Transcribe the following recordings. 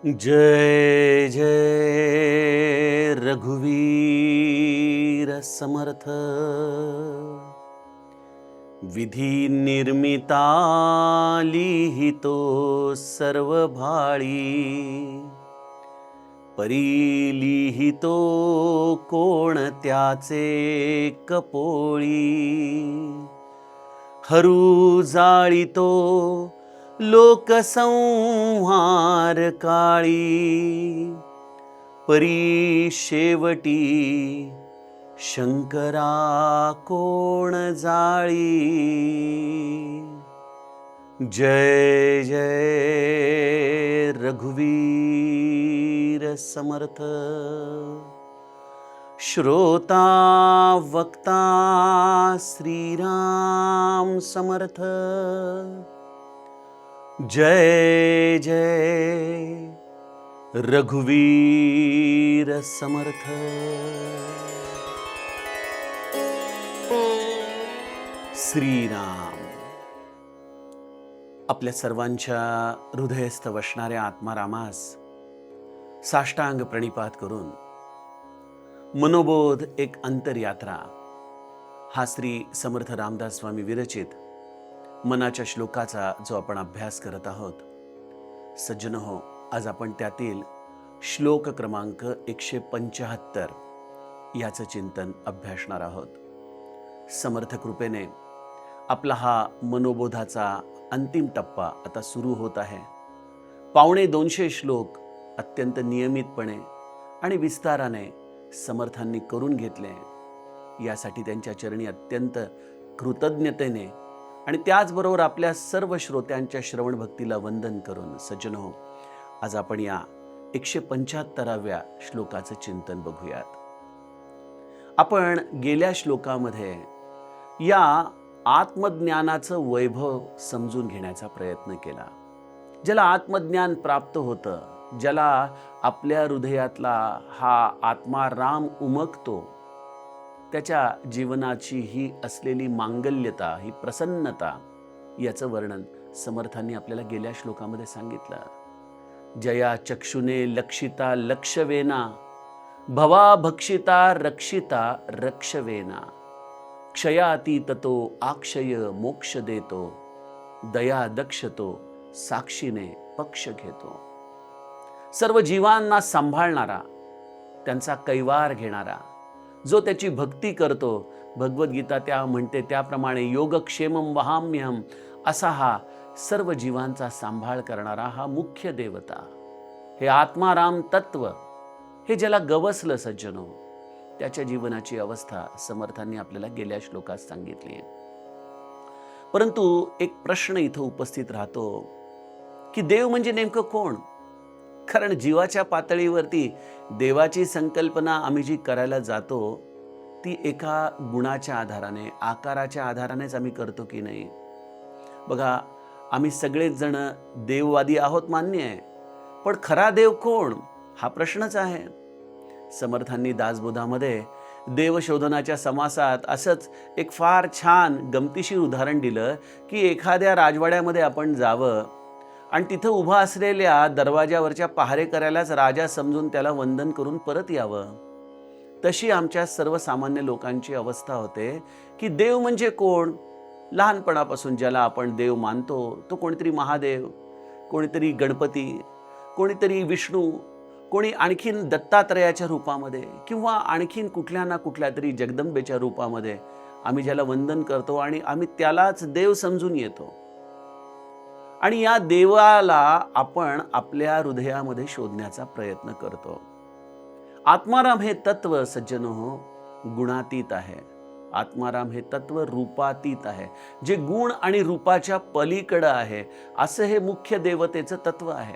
जय जय रघुवीर समर्थ। विधी निर्मिता लिहितो सर्व भाळी, परी लिहितो कोण त्याचे कपोळी। हरू जाळितो लोकसंहार काळी, परी शेवटी शंकरा कोण जाळी। जय जय रघुवीर समर्थ। श्रोता वक्ता श्रीराम समर्थ। जय जय रघुवीर समर्थ। श्रीराम। आपल्या सर्वांच्या हृदयस्थ वसणाऱ्या आत्मारामास साष्टांग प्रणिपात करून मनोबोध एक अंतरयात्रा हा श्री समर्थ रामदास स्वामी विरचित मनाच्या श्लोकाचा जो आपण अभ्यास करत आहोत, सज्जन हो, आज आपण त्यातील श्लोक क्रमांक 175 याचं चिंतन अभ्यासणार आहोत। समर्थ कृपेने आपला हा मनोबोधाचा अंतिम टप्पा आता सुरू होत आहे। 250 श्लोक अत्यंत नियमितपणे आणि विस्ताराने समर्थांनी करून घेतले। यासाठी त्यांच्या चरणी अत्यंत कृतज्ञतेने आणि त्याचबरोबर आपल्या सर्व श्रोत्यांच्या श्रवण भक्तीला वंदन करून, सज्जन हो, आज आपण या 175व्या श्लोकाचं चिंतन बघूयात। आपण गेल्या श्लोकामध्ये या आत्मज्ञानाचं वैभव समजून घेण्याचा प्रयत्न केला। ज्याला आत्मज्ञान प्राप्त होतं, ज्याला आपल्या हृदयातला हा आत्मा राम उमगतो, त्याच्या जीवनाची ही असलेली मांगल्यता, ही प्रसन्नता, याचं वर्णन समर्थांनी आपल्याला गेल्या श्लोकामध्ये सांगितलं। जया चक्षुने लक्षिता लक्षवेना, भवा भक्षिता रक्षिता रक्षवेना, क्षयातीततो अक्षय मोक्ष देतो, दया दक्षतो साक्षीने पक्ष घेतो। सर्व जीवांना सांभाळणारा, त्यांचा कैवार घेणारा, जो त्याची भक्ती करतो, भगवद्गीता त्या म्हणते त्याप्रमाणे योगक्षेमं वहाम्यहम, असा हा सर्व जीवांचा सांभाळ करणारा हा मुख्य देवता, हे आत्माराम तत्व, हे ज्याला गवसलं, सज्जनो, त्याच्या जीवनाची अवस्था समर्थांनी आपल्याला गेल्या श्लोकात सांगितली। परंतु एक प्रश्न इथं उपस्थित राहतो की देव म्हणजे नेमकं कोण? कारण जीवाच्या पातळीवरती देवाची संकल्पना आम्ही जी करायला जातो, ती एका गुणाच्या आधाराने, आकाराच्या आधारानेच आम्ही करतो की नाही? बघा, आम्ही सगळेच जण देववादी आहोत, मान्य आहे, पण खरा देव कोण हा प्रश्नच आहे। समर्थांनी दासबोधामध्ये देवशोधनाच्या समासात असंच एक फार छान गमतीशीर उदाहरण दिलं की एखाद्या राजवाड्यामध्ये आपण जावं आणि तिथं उभा असलेल्या दरवाजावरच्या पहारेकऱ्यालाच राजा समजून त्याला वंदन करून परत यावं। तशी आमच्या सर्वसामान्य लोकांची अवस्था होते की देव म्हणजे कोण? लहानपणापासून ज्याला आपण देव मानतो तो कोणीतरी महादेव, कोणीतरी गणपती, कोणीतरी विष्णू, कोणी आणखीन दत्तात्रयाच्या रूपामध्ये, किंवा आणखीन कुठल्या ना कुठल्या तरी जगदंबेच्या रूपामध्ये आम्ही ज्याला वंदन करतो आणि आम्ही त्यालाच देव समजून येतो। आणि या देवाला आपण आपल्या हृदयामध्ये शोधण्याचा प्रयत्न करतो। आत्माराम हे तत्व, सज्जनो हो, गुणातीत आहे। आत्माराम हे तत्व रूपातीत आहे, जे गुण आणि रूपाच्या पलीकडे आहे, असं हे मुख्य देवतेचं तत्व आहे।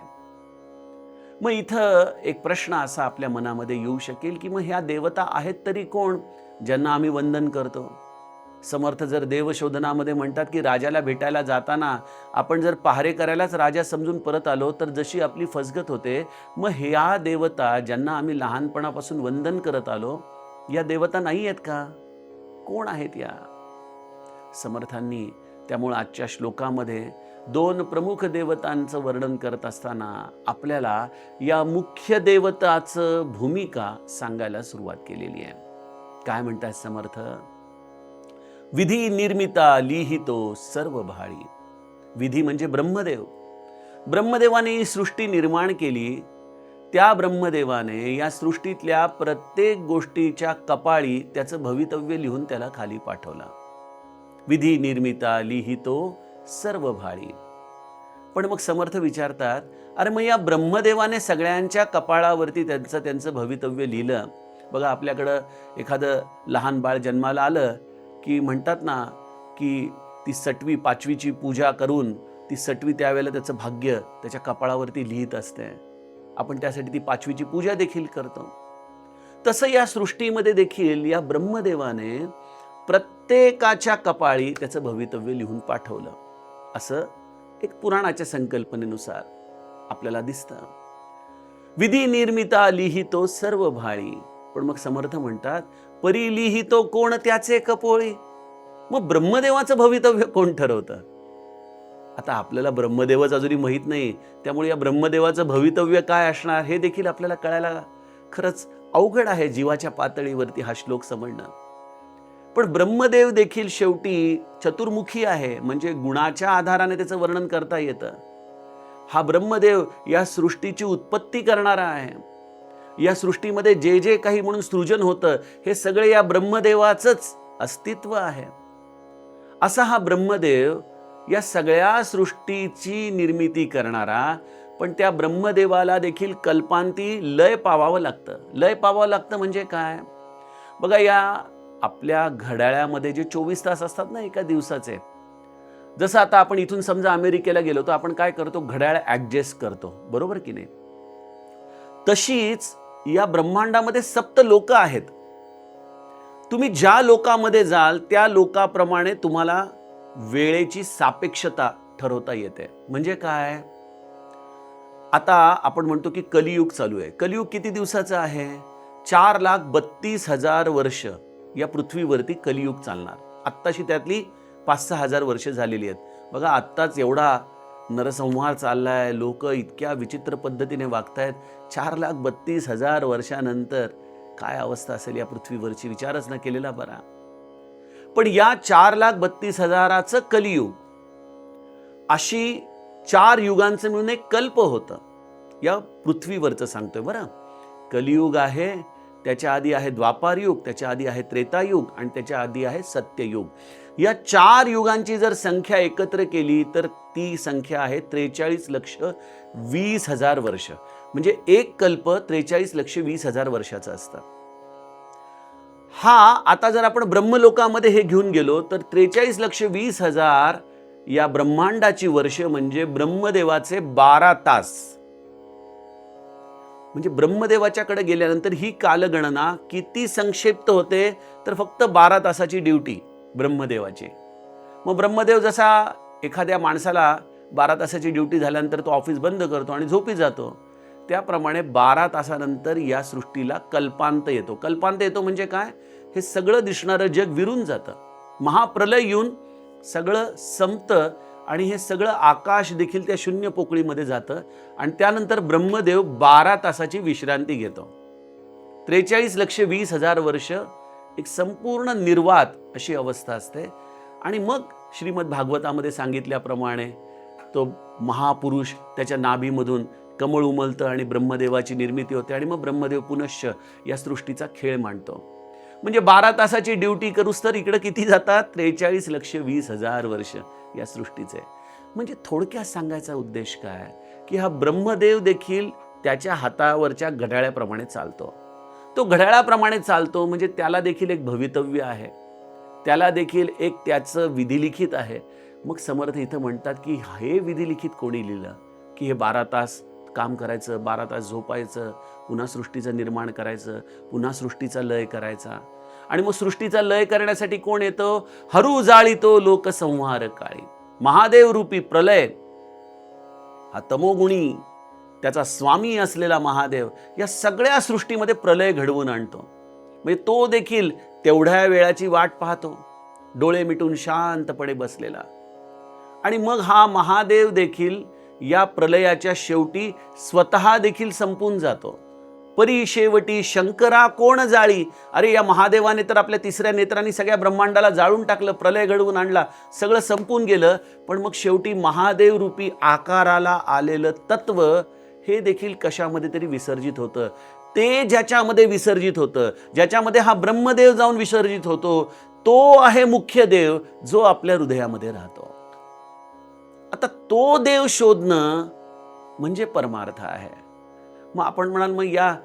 मग इथं एक प्रश्न असा आपल्या मनामध्ये येऊ शकेल की मग ह्या देवता आहेत तरी कोण ज्यांना आम्ही वंदन करतो? समर्थ जर देवशोधनामध्ये म्हणतात की राजाला भेटायला जाताना आपण जर पहारे करायलाच राजा समजून परत आलो तर जशी आपली फसगत होते, मग ह्या देवता ज्यांना आम्ही लहानपणापासून वंदन करत आलो, या देवता नाही आहेत का? कोण आहेत या? समर्थांनी त्यामुळे आजच्या श्लोकामध्ये दोन प्रमुख देवतांचं वर्णन करत असताना आपल्याला या मुख्य देवताचं भूमिका सांगायला सुरुवात केलेली आहे. काय म्हणतात समर्थ? विधी निर्मिता लिहितो सर्व भाळी. विधी म्हणजे ब्रह्मदेव. ब्रह्मदेवाने ही सृष्टी निर्माण केली. त्या ब्रह्मदेवाने या सृष्टीतल्या प्रत्येक गोष्टीच्या कपाळी त्याचं भवितव्य लिहून त्याला खाली पाठवला. विधी निर्मिता लिहितो सर्व भाळी. पण मग समर्थ विचारतात, अरे मग या ब्रह्मदेवाने सगळ्यांच्या कपाळावरती त्यांचं भवितव्य लिहिलं. बघा, आपल्याकडं एखादं लहान बाळ जन्माला आलं की म्हणतात ना की ती 6वी 5वीची पूजा करून ती 6वी त्यावेळेला त्याचं भाग्य त्याच्या कपाळावरती लिहित असते. आपण त्यासाठी ती 5वीची पूजा देखील करतो. तसं या सृष्टीमध्ये देखील या ब्रह्मदेवाने प्रत्येकाच्या कपाळी त्याचं भवितव्य लिहून पाठवलं, असं एक पुराणाच्या संकल्पनेनुसार आपल्याला दिसतं. विधी निर्मिता लिहितो सर्व भाळी. पण मग समर्थ म्हणतात, परी लिहितो कोण त्याचे कपोळी. मग ब्रह्मदेवाचं भवितव्य कोण ठरवतं? आता आपल्याला ब्रह्मदेवच अजूनही माहीत नाही, त्यामुळे या ब्रह्मदेवाचं भवितव्य काय असणार हे देखील आपल्याला कळायला खरंच अवघड आहे जीवाच्या पातळीवरती हा श्लोक समजणं. पण ब्रह्मदेव देखील शेवटी चतुर्मुखी आहे, म्हणजे गुणाच्या आधाराने त्याचं वर्णन करता येतं. हा ब्रह्मदेव या सृष्टीची उत्पत्ती करणारा आहे. या सृष्टीमध्ये जे जे काही म्हणून सृजन होतं हे सगळे या ब्रह्मदेवाचंच अस्तित्व आहे. असा हा ब्रह्मदेव या सगळ्या सृष्टीची निर्मिती करणारा, पण त्या ब्रह्मदेवाला देखील कल्पांती लय पावावं लागतं. लय पावावं लागतं म्हणजे काय? बघा, या आपल्या घड्याळ्यामध्ये जे 24 तास असतात ना एका दिवसाचे, जसं आता आपण इथून समजा अमेरिकेला गेलो तर आपण काय करतो? घड्याळ ऍडजस्ट करतो, बरोबर की नाही? तशीच या ब्रह्मांडामध्ये 7 लोक आहेत. तुम्ही ज्या लोकामध्ये जाल त्या लोकाप्रमाणे तुम्हाला वेळेची सापेक्षता ठरवता येते. म्हणजे काय? आता आपण म्हणतो की कलियुग चालू आहे. कलियुग किती दिवसाचं आहे? 4,32,000 वर्ष या पृथ्वीवरती कलियुग चालणार. आत्ताशी त्यातली 5-6 हजार वर्ष झालेली आहेत. बघा, आत्ताच एवढा नरसंहार चाललाय, लोक इतक्या विचित्र पद्धतीने वागतायत. 4,32,000 वर्षानंतर काय अवस्था असेल या पृथ्वीवरची, विचारच न केलेला बरा. पण या 4,32,000चं कलियुग अशी 4 युगांचं मिळून एक कल्प होतं. या पृथ्वीवरचं सांगतोय बरं. कलियुग आहे, त्याच्या आधी आहे द्वापार युग, त्याच्या आधी आहे त्रेतायुग आणि त्याच्या आधी आहे सत्ययुग. या 4 युगांची जर संख्या एकत्र केली तर ती संख्या आहे 43,20,000 वर्ष. म्हणजे एक कल्प 43,20,000 वर्षाचा असतं. हा आता जर आपण ब्रह्मलोकामध्ये हे घेऊन गेलो तर 43,20,000 या ब्रह्मांडाची वर्ष म्हणजे ब्रह्मदेवाचे 12 तास. म्हणजे ब्रह्मदेवाच्याकडे गेल्यानंतर ही कालगणना किती संक्षिप्त होते तर फक्त 12 तासाची ड्युटी ब्रह्मदेवाची. मग ब्रह्मदेव जसा एखाद्या माणसाला 12 तासाची ड्युटी झाल्यानंतर तो ऑफिस बंद करतो आणि झोपी जातो, त्याप्रमाणे 12 तासानंतर या सृष्टीला कल्पांत येतो. कल्पांत येतो म्हणजे काय? हे सगळं दिसणारं जग विरून जातं. महाप्रलय येऊन सगळं संपतं आणि हे सगळं आकाश देखील त्या शून्य पोकळीमध्ये जातं आणि त्यानंतर ब्रह्मदेव 12 तासाची विश्रांती घेतो. 43,20,000 वर्ष एक संपूर्ण निर्वात अशी अवस्था असते. आणि मग श्रीमद भागवतामध्ये सांगितल्याप्रमाणे तो महापुरुष त्याच्या नाभीमधून कमळ उमलतं आणि ब्रह्मदेवाची निर्मिती होते आणि मग ब्रह्मदेव पुनश्च या सृष्टीचा खेळ मांडतो. म्हणजे 12 तासाची ड्युटी करूस तर इकडे किती जातात? 43,20,000 वर्ष या सृष्टीचे. म्हणजे थोडक्यात सांगायचा उद्देश काय की हा ब्रह्मदेव देखील त्याच्या हातावरच्या घड्याळ्याप्रमाणे चालतो. तो घड्याळाप्रमाणे चालतो म्हणजे त्याला देखील एक भवितव्य आहे, त्याला देखील एक त्याचं विधिलिखित आहे. मग समर्थ इथं म्हणतात की हे विधिलिखित कोणी लिहिलं की हे 12 तास काम करायचं, 12 तास झोपायचं, पुन्हा सृष्टीचं निर्माण करायचं, पुन्हा सृष्टीचा लय करायचा. आणि मग सृष्टीचा लय करण्यासाठी कोण येतो? हरू जाळीतो लोकसंहार काळी. महादेव रूपी प्रलय, हा तमोगुणी त्याचा स्वामी असलेला महादेव या सगळ्या सृष्टीमध्ये प्रलय घडवून आणतो. म्हणजे तो देखील तेवढ्या वेळाची वाट पाहतो, डोळे मिटून शांतपणे बसलेला. आणि मग हा महादेव देखील या प्रलयाच्या शेवटी स्वतः देखील संपून जातो. परी शेवटी शंकरा कोण जाळी. अरे या महादेवाने तर आपल्या तिसऱ्या नेत्रांनी सगळ्या ब्रह्मांडाला जाळून टाकलं, प्रलय घडवून आणला, सगळं संपून गेलं. पण मग शेवटी महादेव रूपी आकाराला आलेलं तत्व हे देखील कशामध्ये तरी विसर्जित होतं. ते ज्याच्यामध्ये विसर्जित होतं, ज्याच्यामध्ये हा ब्रह्मदेव जाऊन विसर्जित होतो, तो आहे मुख्य देव जो आपल्या हृदयामध्ये राहतो. आता तो देव शोधणं म्हणजे परमार्थ आहे. मग आपण म्हणाल, मग या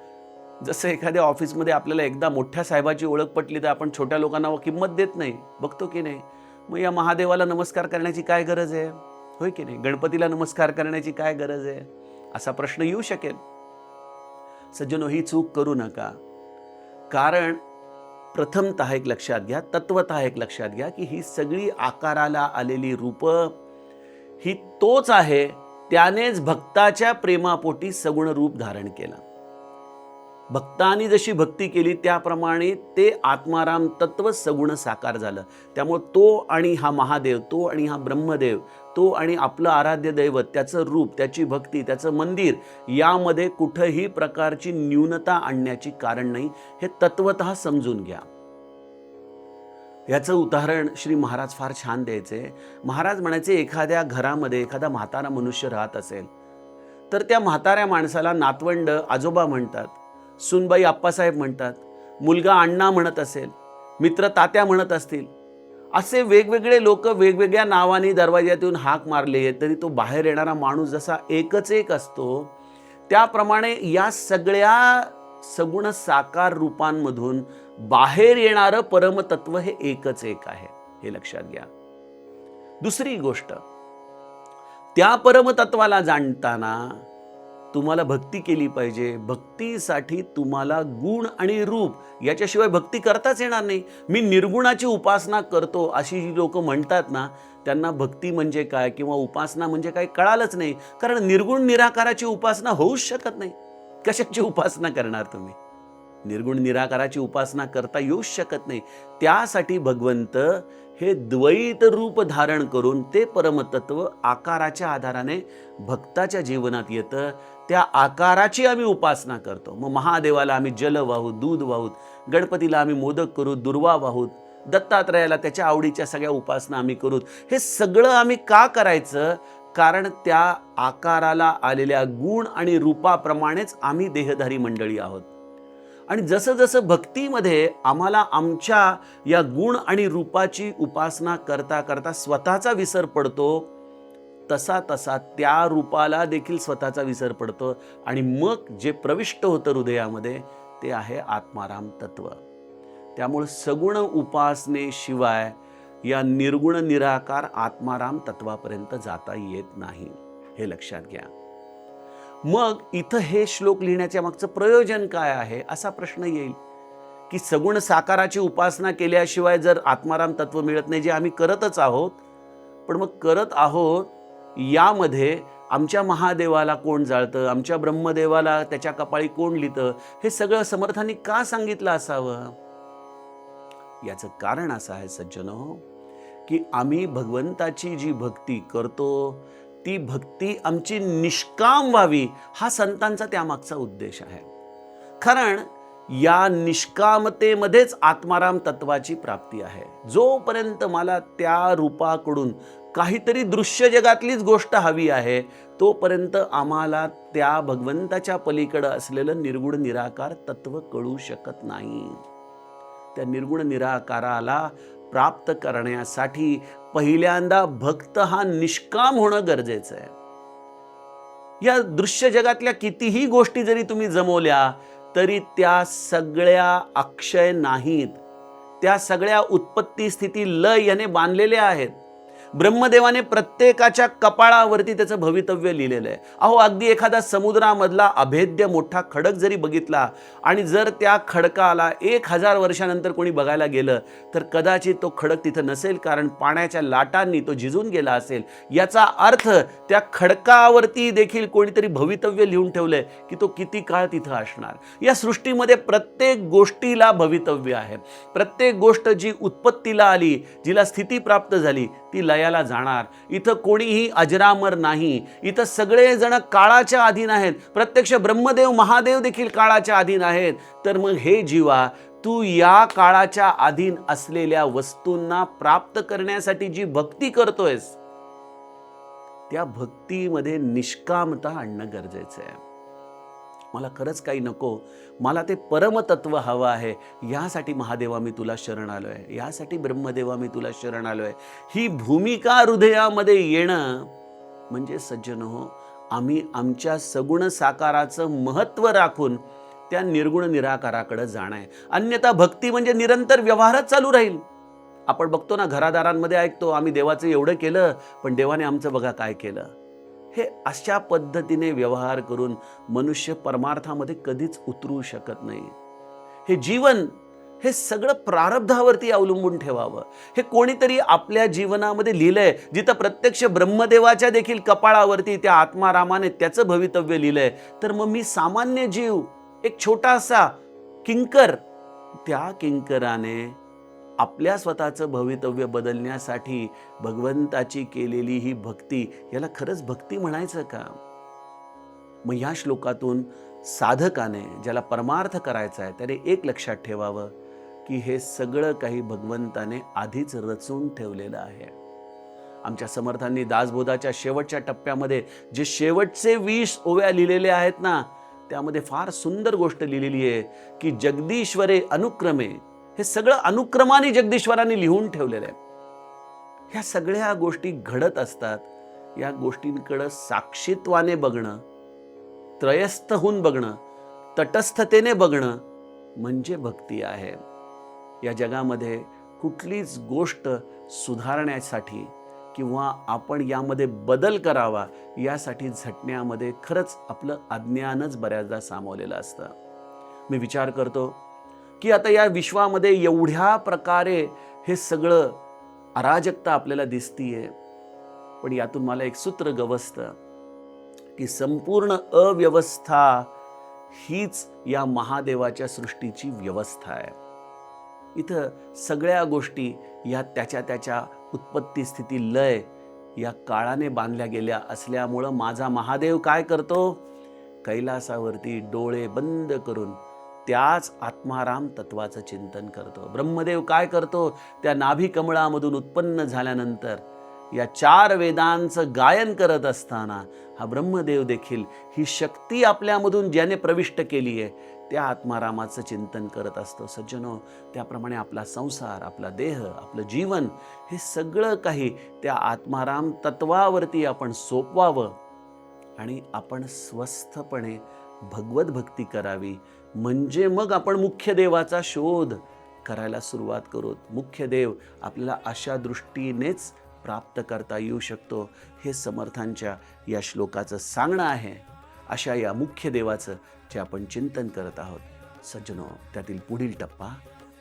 जसं एखाद्या ऑफिसमध्ये आपल्याला एकदा मोठ्या साहेबाची ओळख पटली तर आपण छोट्या लोकांना किंमत देत नाही, बघतो की नाही. मग या महादेवाला नमस्कार करण्याची काय गरज आहे, होय की नाही. गणपतीला नमस्कार करण्याची काय गरज आहे, असा प्रश्न येऊ शकेल. सज्जनो, ही चूक करू नका. कारण प्रथमतः एक लक्षात घ्या, तत्वतः एक लक्षात घ्या की ही सगळी आकाराला आलेली रूप ही तोच आहे. त्यानेच भक्ताच्या प्रेमापोटी सगुण रूप धारण केलं. भक्तांनी जशी भक्ती केली त्याप्रमाणे ते आत्माराम तत्व सगुण साकार झालं. त्यामुळे तो आणि हा महादेव, तो आणि हा ब्रह्मदेव, तो आणि आपलं आराध्य दैवत, त्याचं रूप, त्याची भक्ती, त्याचं मंदिर, यामध्ये कुठेही प्रकारची न्यूनता आणण्याची कारण नाही. हे तत्वतः समजून घ्या. याचं उदाहरण श्री महाराज फार छान द्यायचे. महाराज म्हणायचे, एखाद्या घरामध्ये एखादा म्हातारा मनुष्य राहत असेल तर त्या म्हाताऱ्या माणसाला नातवंड आजोबा म्हणतात, सुनबाई आप्पासाहेब म्हणतात, मुलगा अण्णा म्हणत असेल, मित्र तात्या म्हणत असतील. असे वेगवेगळे लोक वेगवेगळ्या नावाने दरवाज्यातून हाक मारले तरी तो बाहेर येणारा माणूस जसा एकच एक असतो, त्याप्रमाणे या सगळ्या सगुण साकार रूपांमधून बाहेर येणारं परमतत्व हे एकच एक आहे. हे लक्षात घ्या. दुसरी गोष्ट, त्या परमतत्वाला जाणताना तुम्हाला भक्ती केली पाहिजे. भक्तीसाठी तुम्हाला गुण आणि रूप याच्याशिवाय भक्ती करताच येणार नाही. मी निर्गुणाची उपासना करतो अशी जी लोक म्हणतात ना, त्यांना भक्ती म्हणजे काय किंवा उपासना म्हणजे काय कळालंच नाही. कारण निर्गुण निराकाराची उपासना होऊच शकत नाही. कशाची उपासना करणार तुम्ही? निर्गुण निराकाराची उपासना करता येऊच शकत नाही. त्यासाठी भगवंत हे द्वैत रूप धारण करून ते परमतत्व आकाराच्या आधाराने भक्ताच्या जीवनात येतं. त्या आकाराची आम्ही उपासना करतो. मग महादेवाला आम्ही जल वाहूत, दूध वाहूत, गणपतीला आम्ही मोदक करू, दुर्वा वाहूत, दत्तात्रयाला त्याच्या आवडीच्या सगळ्या उपासना आम्ही करू. हे सगळं आम्ही का करायचं? कारण त्या आकाराला आलेल्या गुण आणि रूपाप्रमाणेच आम्ही देहधारी मंडळी आहोत. आणि जसं जसं भक्तीमध्ये आम्हाला आमच्या या गुण आणि रूपाची उपासना करता करता स्वतःचा विसर पडतो, तसा तसा त्या रूपाला देखील स्वतःचा विसर पडतो. आणि मग जे प्रविष्ट होतं हृदयामध्ये ते आहे आत्माराम तत्व. त्यामुळे सगुण उपासनेशिवाय या निर्गुण निराकार आत्माराम तत्वापर्यंत जाता येत नाही. हे लक्षात घ्या. मग इथं हे श्लोक लिहिण्याच्या मागचं प्रयोजन काय आहे असा प्रश्न येईल की सगुण साकाराची उपासना केल्याशिवाय जर आत्माराम तत्व मिळत नाही, जे आम्ही करतच आहोत. पण मग करत आहोत यामध्ये आमच्या महादेवाला कोण जाळतं, आमच्या ब्रह्मदेवाला त्याच्या कपाळी कोण लिहितं, हे सगळं समर्थांनी का सांगितलं असावं? याचं कारण असं आहे सज्जनो की आम्ही भगवंताची जी भक्ती करतो ती भक्ती आमची निष्काम व्हावी, हा संतांचा त्यामागचा उद्देश आहे. कारण या निष्कामतेमध्येच आत्माराम तत्वाची प्राप्ती आहे. जोपर्यंत मला त्या रूपाकडून काहीतरी दृश्य जगातलीच गोष्ट हवी आहे, तोपर्यंत आम्हाला त्या भगवंताच्या पलीकडे असलेलं निर्गुण निराकार तत्व कळू शकत नाही. त्या निर्गुण निराकाराला प्राप्त करण्यासाठी पहिल्यांदा भक्त हा निष्काम होणं गरजेचं आहे. या दृश्य जगातल्या कितीही गोष्टी जरी तुम्ही जमवल्या तरी त्या सगळ्या अक्षय नाहीत. त्या सगळ्या उत्पत्ती स्थिती लय याने बांधलेल्या आहेत. ब्रह्मदेवाने प्रत्येकाच्या कपाळावरती त्याचं भवितव्य लिहिलेलं आहे. अहो, अगदी एखादा समुद्रामधला अभेद्य मोठा खडक जरी बघितला आणि जर त्या खडकाला 1000 वर्षानंतर कोणी बघायला गेलं तर कदाचित तो खडक तिथं नसेल, कारण पाण्याच्या लाटांनी तो झिजून गेला असेल. याचा अर्थ त्या खडकावरती देखील कोणीतरी भवितव्य लिहून ठेवलंय की तो किती काळ तिथं असणार. या सृष्टीमध्ये प्रत्येक गोष्टीला भवितव्य आहे. प्रत्येक गोष्ट जी उत्पत्तीला आली, जिला स्थिती प्राप्त झाली, ती लया लयाला जाणार. इथं कोणीही अजरामर नाही. इथं सगळेजण काळाच्या अधीन आहेत. प्रत्यक्ष ब्रह्मदेव महादेव देखील काळाच्या अधीन आहेत. तर मग हे जीवा, तू या काळाच्या अधीन असलेल्या वस्तूंना प्राप्त करण्यासाठी जी भक्ती करतोयस, त्या भक्तीमध्ये निष्कामता आणणं गरजेचं आहे. मला खरंच काही नको, मला ते परमतत्व हवं आहे, यासाठी महादेवा मी तुला शरण आलोय, यासाठी ब्रह्मदेवा मी तुला शरण आलोय, ही भूमिका हृदयामध्ये येणं म्हणजे सज्जनो, आम्ही आमच्या सगुण साकाराचं महत्त्व राखून त्या निर्गुण निराकाराकडे जाणं आहे. अन्यथा भक्ती म्हणजे निरंतर व्यवहारच चालू राहील. आपण बघतो ना, घरादारांमध्ये ऐकतो, आम्ही देवाचं एवढं केलं पण देवाने आमचं बघा काय केलं. हे अशा पद्धतीने व्यवहार करून मनुष्य परमार्थामध्ये कधीच उतरू शकत नाही. हे जीवन हे सगळं प्रारब्धावरती अवलंबून ठेवावं. हे कोणीतरी आपल्या जीवनामध्ये लिहिलंय, जिथं प्रत्यक्ष ब्रह्मदेवाच्या देखील कपाळावरती त्या आत्मारामाने त्याचं भवितव्य लिहिलंय. तर मग मी सामान्य जीव, एक छोटासा किंकर, त्या किंकराने आपल्या स्वतःचं भवितव्य बदलण्यासाठी भगवंताची केलेली ही भक्ती, याला खरंच भक्ती म्हणायचं का? मग या श्लोकातून साधकाने, ज्याला परमार्थ करायचा आहे, त्याने एक लक्षात ठेवावं की हे सगळं काही भगवंताने आधीच रचून ठेवलेलं आहे. आमच्या समर्थांनी दासबोधाच्या शेवटच्या टप्प्यामध्ये जे शेवटचे 20 ओव्या लिहिलेले आहेत ना, त्यामध्ये फार सुंदर गोष्ट लिहिलेली आहे की जगदीश्वरे अनुक्रमे, हे सगळं अनुक्रमाने जगदीश्वरांनी लिहून ठेवलेलं आहे. ह्या सगळ्या गोष्टी घडत असतात. या गोष्टींकडे साक्षीत्वाने बघणं, त्रयस्थ होऊन बघणं, तटस्थतेने बघणं म्हणजे भक्ती आहे. या जगामध्ये कुठलीच गोष्ट सुधारण्यासाठी किंवा आपण यामध्ये बदल करावा यासाठी झटण्यामध्ये खरंच आपलं अज्ञानच बऱ्याचदा सामावलेलं असतं. मी विचार करतो की आता या विश्वामध्ये एवढ्या प्रकारे हे सगळं अराजकता आपल्याला दिसतीये, पण यातून मला एक सूत्र गवसतं की संपूर्ण अव्यवस्था हीच या महादेवाच्या सृष्टीची व्यवस्था आहे. इथं सगळ्या गोष्टी या त्याच्या उत्पत्ती स्थिती लय या काळाने बांधल्या गेल्या असल्यामुळं माझा महादेव काय करतो? कैलासावरती डोळे बंद करून त्याच आत्माराम तत्वाचं चिंतन करतो. ब्रह्मदेव काय करतो? त्या नाभी कमळामधून उत्पन्न झाल्यानंतर या 4 वेदांचं गायन करत असताना हा ब्रह्मदेव देखील ही शक्ती आपल्यामधून ज्याने प्रविष्ट केली आहे त्या आत्मारामाचं चिंतन करत असतो. सज्जनो, त्याप्रमाणे आपला संसार, आपला देह, आपलं जीवन हे सगळं काही त्या आत्माराम तत्वावरती आपण सोपवावं आणि आपण स्वस्थपणे भगवत भक्ती करावी. म्हणजे मग आपण मुख्य देवाचा शोध करायला सुरुवात करू. मुख्य देव आपल्याला अशा दृष्टीनेच प्राप्त करता येऊ शकतो, हे समर्थांच्या या श्लोकाचं सांगणं आहे. अशा या मुख्य देवाचं जे आपण चिंतन करत आहोत सज्जनो, त्यातील पुढील टप्पा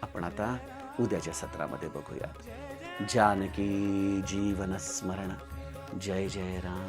आपण आता उद्याच्या सत्रामध्ये बघूयात. जानकी जीवन स्मरण. जय जय राम.